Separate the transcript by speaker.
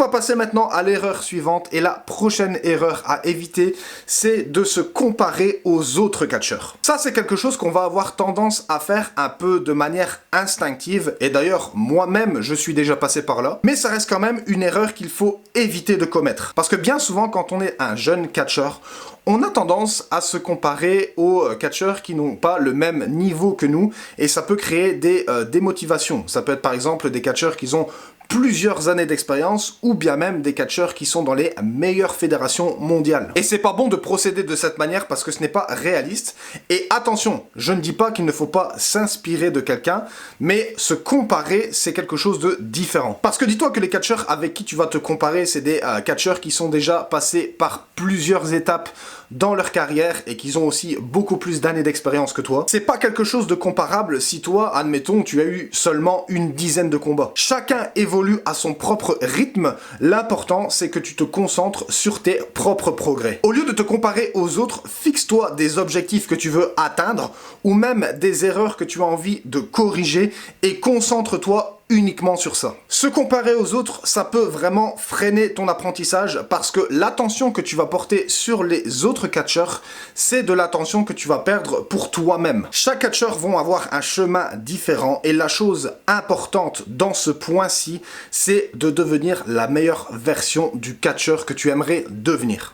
Speaker 1: va passer maintenant à l'erreur suivante, et la prochaine erreur à éviter, c'est de se comparer aux autres catcheurs. Ça, c'est quelque chose qu'on va avoir tendance à faire un peu de manière instinctive, et d'ailleurs, moi-même, je suis déjà passé par là, mais ça reste quand même une erreur qu'il faut éviter de commettre. Parce que bien souvent, quand on est un jeune catcheur, on a tendance à se comparer aux catcheurs qui n'ont pas le même niveau que nous, et ça peut créer des démotivations. Ça peut être par exemple des catcheurs qui ont plusieurs années d'expérience, ou bien même des catcheurs qui sont dans les meilleures fédérations mondiales. Et c'est pas bon de procéder de cette manière parce que ce n'est pas réaliste. Et attention, je ne dis pas qu'il ne faut pas s'inspirer de quelqu'un, mais se comparer, c'est quelque chose de différent. Parce que dis-toi que les catcheurs avec qui tu vas te comparer, c'est des catcheurs qui sont déjà passés par plusieurs étapes dans leur carrière et qui ont aussi beaucoup plus d'années d'expérience que toi. C'est pas quelque chose de comparable si toi, admettons, tu as eu seulement une dizaine de combats. Chacun évolue à son propre rythme. L'important, c'est que tu te concentres sur tes propres progrès. Au lieu de te comparer aux autres, fixe-toi des objectifs que tu veux atteindre ou même des erreurs que tu as envie de corriger et concentre-toi uniquement sur ça. Se comparer aux autres, ça peut vraiment freiner ton apprentissage parce que l'attention que tu vas porter sur les autres catcheurs, c'est de l'attention que tu vas perdre pour toi-même. Chaque catcheur vont avoir un chemin différent et la chose importante dans ce point-ci, c'est de devenir la meilleure version du catcheur que tu aimerais devenir.